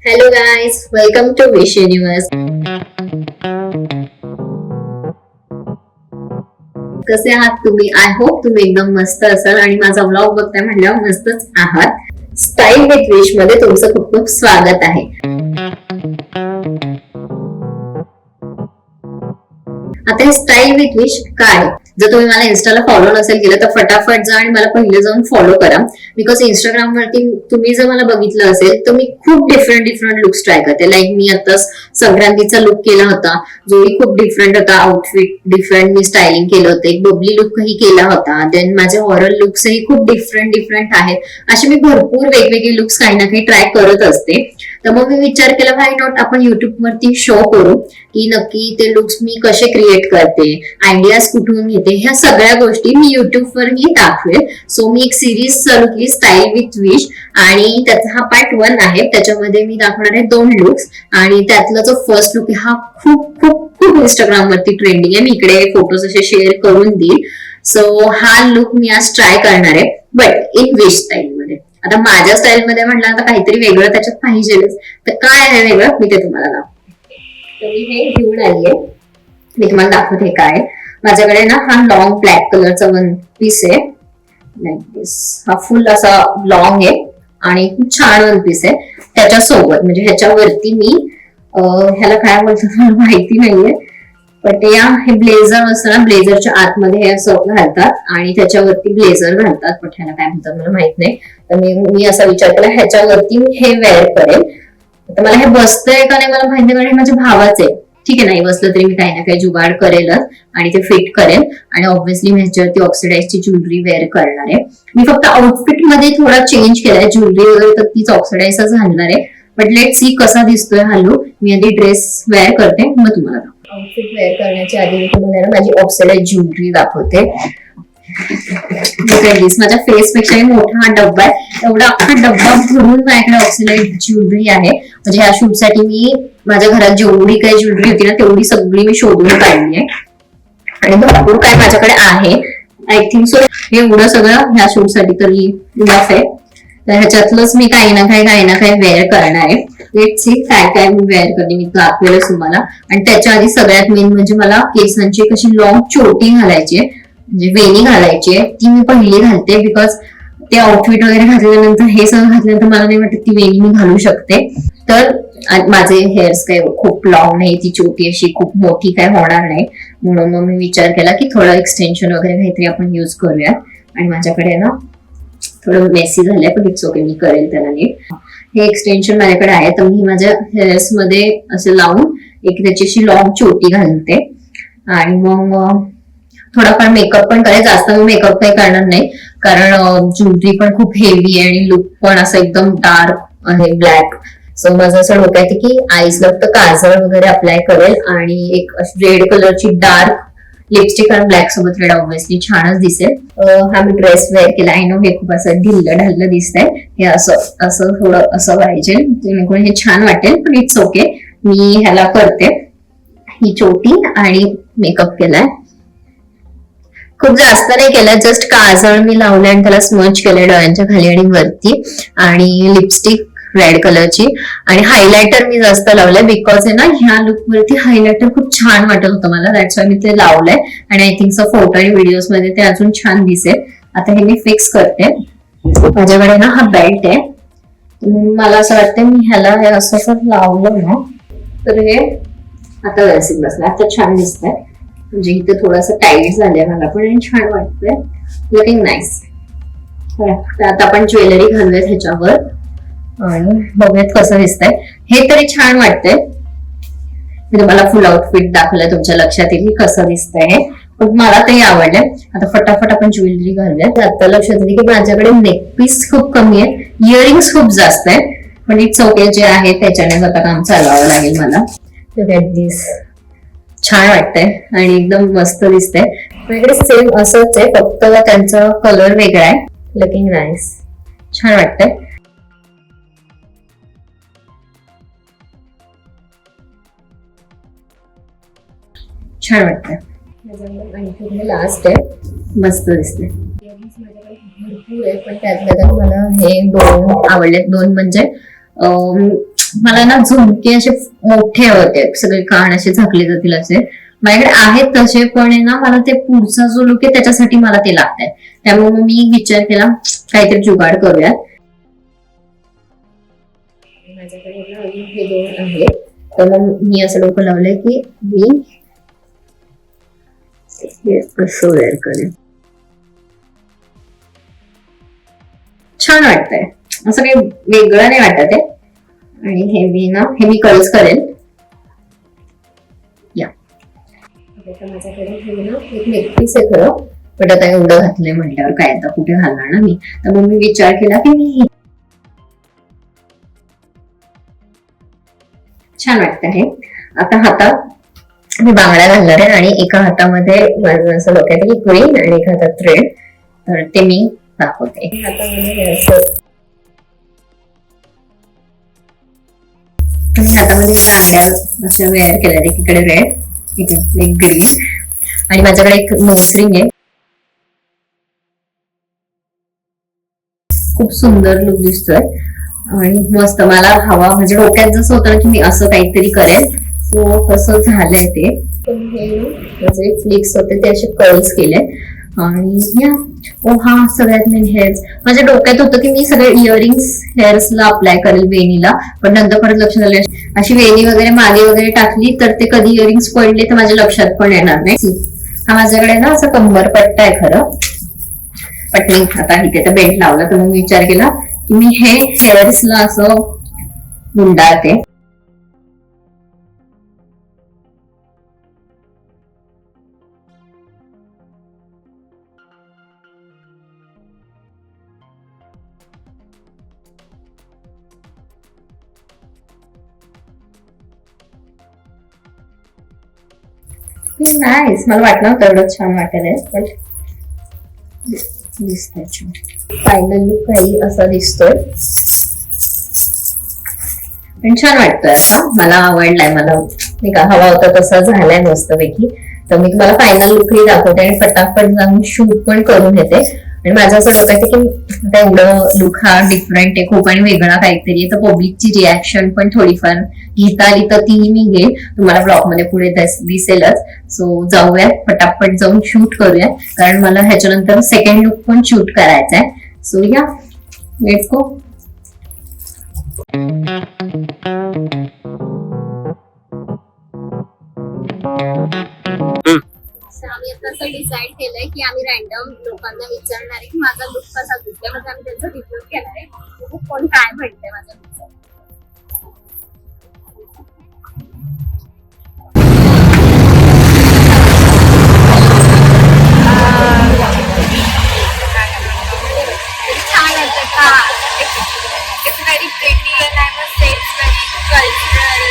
Hello guys, welcome to Wish Universe. कसे आहात तुम्ही? आय होप तुम्ही एकदम मस्त असाल आणि माझा व्लॉग बघताय म्हटल्यावर मस्तच आहात. स्टाईल विथ विश मध्ये तुमचं खूप खूप स्वागत आहे. आता हे स्टाईल विथ विश काय? जर तुम्ही मला इन्स्टाला फॉलो नसेल केलं तर फटाफट जा आणि मला पहिले जाऊन फॉलो करा. बिकॉज इंस्टाग्राम वरती तुम्ही जर मला बघितलं असेल तर मी खूप डिफरंट लुक्स ट्राय करते. लाईक मी आता संक्रांतीचा लुक केला होता, जोही खूप डिफरंट होता. आउटफिट डिफरंट मी स्टायलिंग केलं होतं. एक बबली लुकही केला होता. देन माझे हॉरर लुक्सही खूप डिफरंट आहेत. असे मी भरपूर वेगवेगळे लुक्स काही ना काही ट्राय करत असते. तर मग मी विचार केला व्हाय नॉट आपण युट्यूब वरती शो करू की नक्की ते लुक्स मी कसे क्रिएट करते, आयडियाज कुठून घेते, ह्या सगळ्या गोष्टी मी युट्यूब वर मी दाखवेल. सो मी एक सिरीज चालू केली स्टाईल विथ विश आणि त्याचा हा पार्ट 1 आहे. त्याच्यामध्ये मी दाखवणार आहे 2 लुक्स आणि त्यातला जो फर्स्ट लुक आहे हा खूप खूप खूप इंस्टाग्राम वरती ट्रेंडिंग आहे. मी इकडे फोटोज असे शेअर करून देईल. सो हा लुक मी आज ट्राय करणार आहे, बट इन विश स्टाईल मध्ये. आता माझ्या स्टाईल मध्ये म्हटलं तर काहीतरी वेगळं त्याच्यात पाहिजेच. तर काय आहे वेगळं मी ते तुम्हाला दाखवते. तर मी हे घेऊन आलीये, मी तुम्हाला दाखवते काय. माझ्याकडे ना हा लॉंग ब्लॅक कलरचा वन पीस आहे. लाईक दिस. हा फुल असा लॉंग आहे आणि खूप छान वन पीस आहे. त्याच्यासोबत म्हणजे ह्याच्यावरती मी ह्याला काय बोलतात मला माहिती नाहीये, पण या हे ब्लेझर असतं ना, ब्लेझरच्या आतमध्ये हे असं घालतात आणि त्याच्यावरती ब्लेझर घालतात. पण ह्याला काय म्हणतात मला माहित नाही. तर मी असा विचार केला ह्याच्यावरती मी हे वेअर करेल. तर मला हे बसतंय का नाही मला माहिती नाही, कारण हे माझ्या भावाचं आहे. ठीक आहे, नाही बसलं तरी मी काही ना काही जुगाड करेलच आणि ते फिट करेल. आणि ऑब्व्हियसली मी ह्याच्यावरती ऑक्सिडाइजची ज्वेलरी वेअर करणार आहे. मी फक्त आउटफिट मध्ये थोडा चेंज केलाय. ज्वेलरी वगैरे तर तीच ऑक्सिडाइजच घालणार आहे. बट लेट सी कसा दिसतोय हा लुक. मी आधी ड्रेस वेअर करते, मग तुम्हाला आउटफिट वेअर करण्याच्या आधी मी तुम्हाला माझी ऑक्सिडाइज ज्वेलरी दाखवते. माझ्या फेस पेक्षा मोठा हा डब्बा आहे. एवढा अख्खा डब्बा भरून माझ्याकडे ऑक्सिडाइज ज्वेलरी आहे. म्हणजे ह्या शूट साठी मी माझ्या घरात जेवढी काही ज्वेलरी होती ना तेवढी सगळी मी शोधून काढली आहे आणि भरपूर काय माझ्याकडे आहे. आय थिंक सो हे एवढं सगळं ह्या शूट साठी तरी इनफ आहे. तर ह्याच्यातलंच मी काही ना काही वेअर करणार आहे. लेट सी काय काय मी वेअर करते, मी दाखवेलच तुम्हाला. आणि त्याच्या आधी सगळ्यात मेन म्हणजे मला केसांची कशी लॉंग चोटी घालायची आहे, म्हणजे वेणी घालायची आहे. ती मी पहिली घालते बिकॉज ते आउटफिट वगैरे घातल्यानंतर हे सगळं घातल्यानंतर मला नाही वाटत ती वेणी मी घालू शकते. तर माझे हेअर्स काही खूप लॉंग नाही, ती चोटी अशी खूप मोठी काय होणार नाही, म्हणून मग मी विचार केला की थोडं एक्सटेन्शन वगैरे काहीतरी आपण युज करूया. आणि माझ्याकडे ना थोडं मेसी झालंय, पण इट्स ओके, मी करेल त्याला नीट. हे एक्सटेन्शन माझ्याकडे आहे, तर मी माझ्या हेअर्स मध्ये असं लावून एक त्याची लॉंग चोटी घालते. आणि मग थोडाफार मेकअप पण करेल. जास्त मी मेकअप काही करणार नाही, कारण ज्वेलरी पण खूप हेवी आहे आणि लुक पण असं एकदम डार्क आहे, ब्लॅक. सो माझं असं डोक्यात आहे की आईजला फक्त काजळ वगैरे अप्लाय करेल आणि एक रेड कलरची डार्क लिपस्टिक आणि ब्लॅक सोबत रेड ऑब्व्हियसली छानच दिसेल. हा मी ड्रेस वेअर केला. आय नो हे खूप असं ढिल्लं ढाल्लं दिसतंय. हे असं थोडं असं पाहिजे जेणेकरून हे छान वाटेल, पण इट्स ओके. मी ह्याला करते ही चोटी आणि मेकअप केलाय. खूप जास्त नाही केलं, जस्ट काजळ मी लावले आणि त्याला स्मच केलंय डोळ्यांच्या खाली आणि वरती. आणि लिपस्टिक रेड कलरची आणि हायलायटर मी जास्त लावलंय बिकॉज आहे ना ह्या लुक वरती हायलायटर खूप छान वाटत होतं मला. दॅट्स वाय मी ते लावलंय आणि आय थिंक सो फोटो आणि व्हिडिओज मध्ये ते अजून छान दिसेल. आता हे मी फिक्स करते. माझ्याकडे ना हा बेल्ट आहे. मला असं वाटतं मी ह्याला हे असं लावलं ना तर हे आता व्यवस्थित बसलं. आता छान दिसतंय, म्हणजे इथं थोडंसं टाईट झालंय मला पण आणि छान वाटतंय, लुकिंग नाईस. आता आपण ज्वेलरी घालूयात ह्याच्यावर आणि बघूयात कसं दिसतंय. हे तरी छान वाटतंय. मी तुम्हाला फुल आउटफिट दाखवलंय, तुमच्या लक्षात येईल की कसं दिसतंय हे, पण मला तेही आवडलंय. आता फटाफट आपण ज्वेलरी घालूयात. आता लक्षात येईल की माझ्याकडे नेकपीस खूप कमी आहे, इयरिंग्स खूप जास्त आहे, पण इट्स ओके, जे आहे त्याच्याने आता काम चालवावं लागेल मला. दिस छान वाटतंय आणि एकदम मस्त दिसतंय. माझ्याकडे सेम असंच आहे, फक्त त्यांचा कलर वेगळा आहे. लुकिंग नाईस, छान वाटतंय. छान वाटतंय. आणि लास्ट आहे, मस्त दिसते. भरपूर आहे पण त्यातल्या त्यात मला हे 2 आवडले. 2 म्हणजे मला ना झुमके असे मोठे होते, सगळे कान असे झाकले जातील असे माझ्याकडे आहेत तसे, पण आहे ना मला ते पुढचा जो लुक आहे त्याच्यासाठी मला ते लागतंय. त्यामुळे मग मी विचार केला काहीतरी जुगाड करूयात. माझ्याकडे हे दोन आहे, तर मग मी असं डोकं लावलंय की मी असं वेअर करेन. छान वाटतंय, असं काही वेगळं नाही वाटत आहे. आणि हे मी कळच करेन. या माझ्याकडे हे ना एक नेकपीस आहे खरं, पण आता एवढं घातलंय म्हटल्यावर काय आता कुठे घालणार ना मी. तर मग मी विचार केला की मी छान वाटत आहे. आता हातात मी बांगड्या घालणार आहे आणि एका हातामध्ये माझं असं डोक्यात एक क्वीन आणि एका हातात थ्रेड, तर ते मी दाखवते. हातामध्ये हातामध्ये बांगड्या अशा वेअर केल्या, एकीकडे रेड एक ग्रीन आणि माझ्याकडे एक नोज रिंग आहे. खूप सुंदर लुक दिसतोय आणि मस्त मला हवा, म्हणजे डोक्यात जसं होतं की मी असं काहीतरी करेन, सो तसं झालंय ते. माझे फ्लिक्स होते ते असे कर्ल्स केले आणि हा सगळ्यात मेन हेअर्स. माझ्या डोक्यात होतं की मी सगळे इयरिंग्स हेअर्सला अप्लाय करेल वेणीला, पण नंतर परत लक्षात आलं अशी वेणी वगैरे मागे वगैरे टाकली तर ते कधी इयरिंग्स पडले तर माझ्या लक्षात पण येणार नाही. हा माझ्याकडे ना असं कंबर पट्टा आहे खरं, पण मी आता इथे तर बेल्ट लावला, तर मग मी विचार केला की मी हे हेअर्सला असं गुंडाळते. नाईस, मला वाटलं होतं एवढं छान वाटेल, पण दिसतंय छान. फायनल लुक काही असा दिसतोय, पण छान वाटतोय. आता मला आवडलाय, मला नाही का हवा होता तसा झालाय मस्तपैकी. तर मी तुम्हाला फायनल लुकही दाखवते आणि फटाफट जाऊन शूट पण करून येते. आणि माझं असं डोक्यात की आता एवढं लुक हा डिफरंट आहे खूप आणि वेगळा काहीतरी आहे, तर पब्लिकची रिॲक्शन पण थोडीफार घेता आली तर ती मी घेईन, तुम्हाला ब्लॉग मध्ये पुढे दिसेलच. सो जाऊयात, फटाफट जाऊन शूट करूया, कारण मला ह्याच्यानंतर सेकंड लुक पण शूट करायचा आहे. सो या लेट्स गो. आम्ही आता असं डिसाइड केलंय की आम्ही रॅन्डम लोकांना विचारणार आहे की माझा लुक कसा दिसतोय, म्हणजे आम्ही त्यांचा रिपोर्ट केलाय कोण काय म्हणतंय माझ्या लुकचा. छान वाटतं का? It's very pretty and I must say it's very cultural.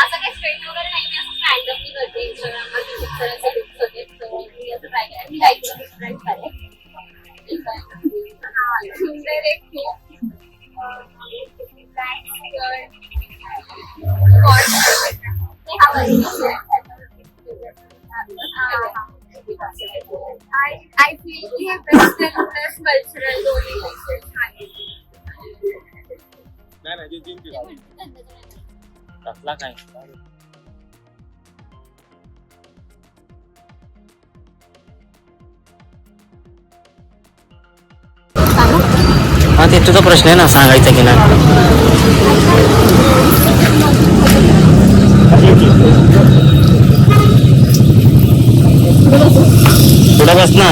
असं काही स्ट्रेट वगैरे नाही, मी असं रॅन्डमली करते. इंस्टाग्रामवर खूप सारे असे लुक्स होते, तर मी असं ट्राय केलं. मी लाईक डिफरंट झाले. सुंदर एक I feel we have western plus cultural दोन्ही नाही जे जिंकली कसला काय. हा ते तुझा प्रश्न आहे ना, सांगायचा की नाही. पुढे बस ना.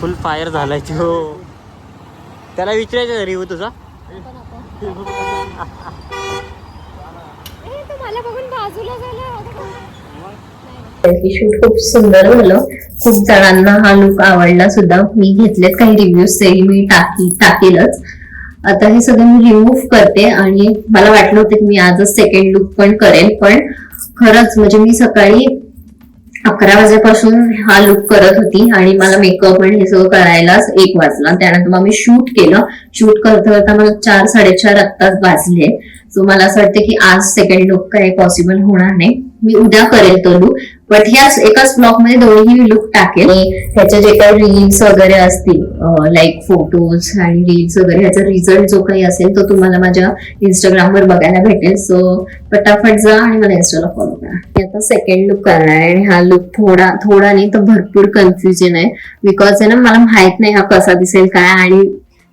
फुल फायर झालाय तो. त्याला विचारायचं रिव्ह्यू तुझा. मला बघून बाजूला झालं. शूट खूप सुंदर झालं, खूप जणांना हा लुक आवडला सुद्धा. मी घेतलेत काही रिव्ह्यूज, ते मी टाकेलच. आता हे सगळं मी रिमूव्ह करते आणि मला वाटलं होतं की मी आजच सेकंड लुक पण करेल, पण खरंच म्हणजे मी सकाळी 11 वाजेपासून हा लुक करत होती आणि मला मेकअप आणि हे सगळं करायलाच 1 वाजला. त्यानंतर मग मी शूट केलं. शूट करता करता मला 4-4:30 आत्ताच वाजले. सो मला असं वाटतं की आज सेकंड लुक काही पॉसिबल होणार नाही, मी उद्या करेल तो लुक. बट ह्याच एकाच ब्लॉग मध्ये दोन्ही लुक टाकेल. ह्याचे जे काही रील्स वगैरे असतील लाईक फोटोज आणि रील्स वगैरे ह्याचा रिझल्ट जो काही असेल तो तुम्हाला माझ्या इंस्टाग्रामवर बघायला भेटेल. सो पटापट जा आणि मला इंस्टाला फॉलो करा. मी आता सेकंड लुक करणार आहे आणि हा लुक थोडा नाही तर भरपूर कन्फ्युजन आहे. बिकॉज आहे ना मला माहित नाही हा कसा दिसेल काय, आणि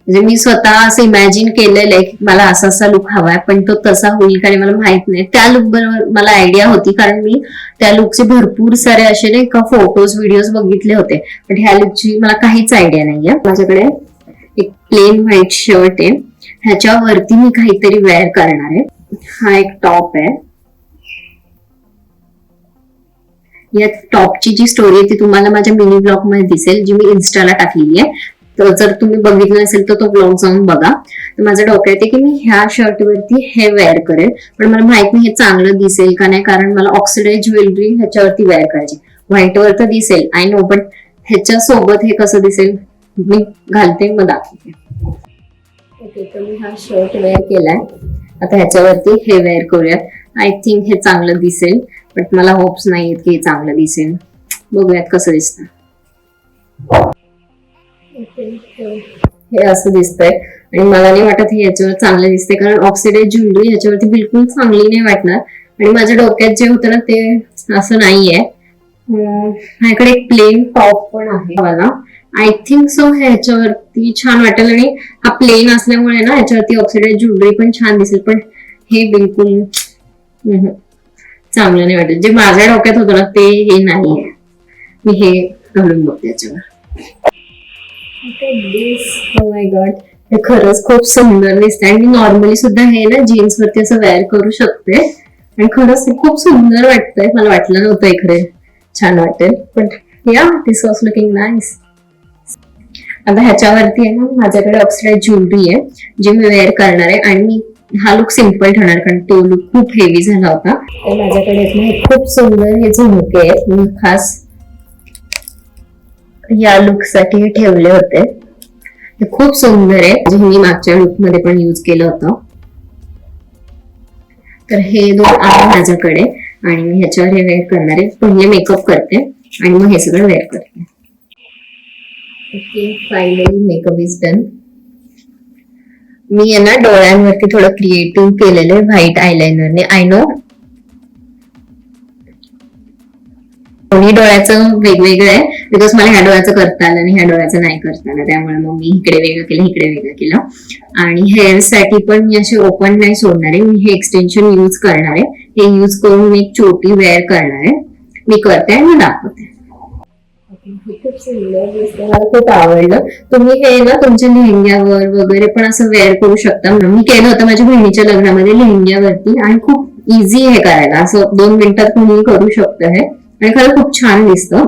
म्हणजे मी स्वतः असं इमॅजिन केलेलं आहे की मला असा लुक हवाय, पण तो तसा होईल का मला माहित नाही. त्या लुक बरोबर मला आयडिया होती कारण मी त्या लुकचे भरपूर सारे असे नाही का फोटोज व्हिडिओज बघितले होते, पण ह्या लुकची मला काहीच आयडिया नाहीये. माझ्याकडे एक प्लेन व्हाईट शर्ट आहे, ह्याच्यावरती मी काहीतरी वेअर करणार आहे. हा एक टॉप आहे. या टॉपची जी स्टोरी आहे ती तुम्हाला माझ्या मिनी ब्लॉग मध्ये दिसेल, जी मी इन्स्टाला टाकलेली आहे. तर जर तुम्ही बघितलं नसेल तर तो ब्लॉग जाऊन बघा. तर माझ्या डोक्यात आहे की मी ह्या शर्ट वरती हे वेअर करेल, पण मला माहित नाही हे चांगलं दिसेल का नाही, कारण मला ऑक्सिडाइज ज्वेलरी ह्याच्यावरती वेअर करायची. व्हाईट वर तर दिसेल आय नो, बट ह्याच्या सोबत हे कसं दिसेल मी घालते मग दाखवते. ओके, तर मी हा शर्ट वेअर केलाय. आता ह्याच्यावरती हे वेअर करूया. आय थिंक हे चांगलं दिसेल, बट मला होप्स नाहीयेत की हे चांगलं दिसेल. बघूयात कसं दिसतं. हे असं दिसतंय आणि मला नाही वाटत हे याच्यावर चांगलं दिसतंय, कारण ऑक्सिडाइज ज्वेलरी ह्याच्यावरती बिलकुल चांगली नाही वाटणार. आणि माझ्या डोक्यात जे होतं ना ते असं नाहीये. माझ्याकडे एक प्लेन टॉप पण आहे मला. आय थिंक सो ह्याच्यावरती छान वाटेल, आणि हा प्लेन असल्यामुळे ना ह्याच्यावरती ऑक्सिडाइज ज्वेलरी पण छान दिसेल, पण हे बिलकुल चांगलं नाही वाटेल. जे माझ्या डोक्यात होतं ना ते हे नाहीये. मी हे घालून बघते याच्यावर. माय गॉड, हे खरंच खूप सुंदर दिसतंय. आणि मी नॉर्मली सुद्धा हे ना जीन्स वरती असं वेअर करू शकते, आणि खरंच हे खूप सुंदर वाटतंय. मला वाटलं नव्हतं इकडे छान वाटेल, पण या दिस वॉज लुकिंग नाईस. आता ह्याच्यावरती आहे ना माझ्याकडे ऑक्सिडाइज ज्वेलरी आहे जी मी वेअर करणार आहे, आणि मी हा लुक सिम्पल ठेवणार कारण तो लुक खूप हेवी झाला होता. तर माझ्याकडे खूप सुंदर हे झुमके आहेत, मी खास या लुक साठी ठेवले होते. हे खूप सुंदर आहे, जे मी मागच्या लुक मध्ये पण यूज केलं होतं. तर हे दोन आहे माझ्याकडे आणि मी ह्याच्यावर हे वेअर करणार आहे. पहिले मेकअप करते आणि मग हे सगळं वेअर करते. Okay, finally makeup is done. मी ना डोळ्यांवरती थोडं क्रिएटिव्ह केलेलं आहे व्हाईट आयलाइनरने. आय नो दोन्ही डोळ्याचं वेगवेगळं आहे, बिकॉज मला ह्या डोळ्याचं करता आलं आणि ह्या डोळ्याचं नाही करता आलं, त्यामुळे मग मी इकडे वेगळं केलं इकडे वेगळं केलं. आणि हेअर साठी पण मी असे ओपन नाही सोडणार आहे, मी हे एक्सटेन्शन यूज करणार आहे. हे यूज करून मी एक चोटी वेअर करणार आहे. मी करते आणि मी दाखवते. खूप सुंदर दिसतं, मला खूप आवडलं. तुम्ही हे ना तुमच्या लेहंग्यावर वगैरे पण असं वेअर करू शकता. मी केलं होतं माझ्या बहिणीच्या लग्नामध्ये लेहंग्यावरती, आणि खूप इझी हे करायला, असं 2 मिनिटात तुम्ही करू शकता हे, आणि खरं खूप छान दिसतं.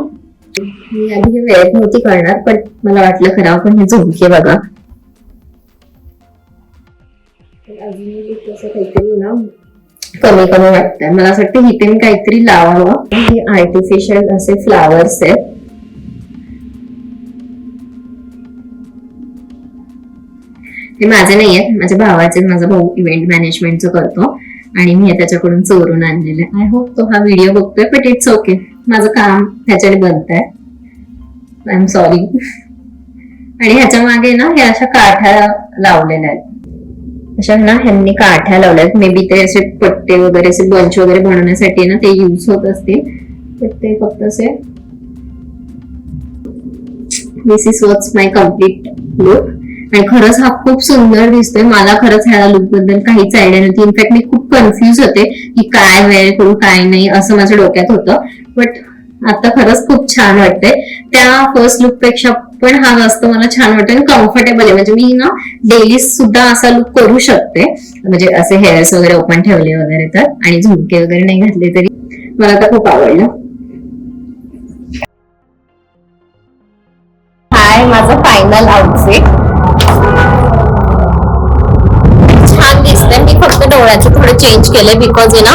मी आधी हे वेअर नव्हती करणार, पण मला वाटलं करावं. पण हे झुमके बघा, अजून कसं काहीतरी ना कमी कमी वाटतंय. मला असं वाटतं इथे मी काहीतरी लावावं. हे आर्टिफिशियल असे फ्लावर्स आहेत. हे माझे नाही आहेत, माझ्या भावाचे. माझा भाऊ इव्हेंट मॅनेजमेंटचं करतो आणि मी त्याच्याकडून चोरून आणलेलं आहे. आय होप तो हा व्हिडिओ बघतोय, बट इट्स ओके, माझं काम ह्याच्याने बनतंय. I am sorry. आणि ह्याच्या मागे ना हे अशा काठ्या लावलेल्या आहेत, अशा ना ह्यांनी काठ्या लावल्या आहेत. मे बी ते असे पट्टे वगैरे असे बंच वगैरे बनवण्यासाठी ना ते यूज होत असतील, बट ते फक्त असे. This is what's my complete look. आणि खरंच हा खूप सुंदर दिसतोय. मला खरंच ह्या लुक बद्दल काहीच आयडिया नव्हती. इनफॅक्ट मी खूप कन्फ्युज होते की काय वेअर करू काय नाही, असं माझ्या डोक्यात होतं. बट आता खरंच खूप छान वाटतंय. त्या फर्स्ट लुक पेक्षा पण हा जास्त मला छान वाटतं आणि कम्फर्टेबल आहे. म्हणजे मी ना डेली सुद्धा असा लुक करू शकते, म्हणजे असे हेअर्स वगैरे ओपन ठेवले वगैरे तर, आणि झुमके वगैरे नाही घातले तरी. मला तर खूप आवडलं. हाय, माझं फायनल आउटफिट छान दिसतंय. मी फक्त डोळ्याचे थोडे चेंज केले, बिकॉज आहे ना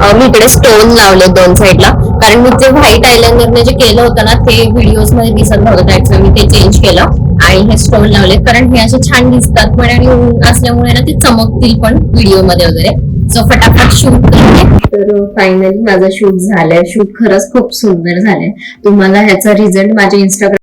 मी इकडे स्टोन लावले 2 साईडला, कारण मी जे व्हाईट आयलाइनरने जे केलं होतं ना ते व्हिडिओज मध्ये दिसत नव्हतं, त्याचं मी ते चेंज केलं आणि हे स्टोन लावले, कारण हे असे छान दिसतात पण आणि ऊन असल्यामुळे ना ते चमकतील पण व्हिडिओ मध्ये वगैरे. सो फटाफट शूट करते. तर फायनली माझा शूट झालाय. शूट खरंच खूप सुंदर झालंय. तुम्हाला ह्याचा रिझल्ट माझ्या इंस्टाग्राम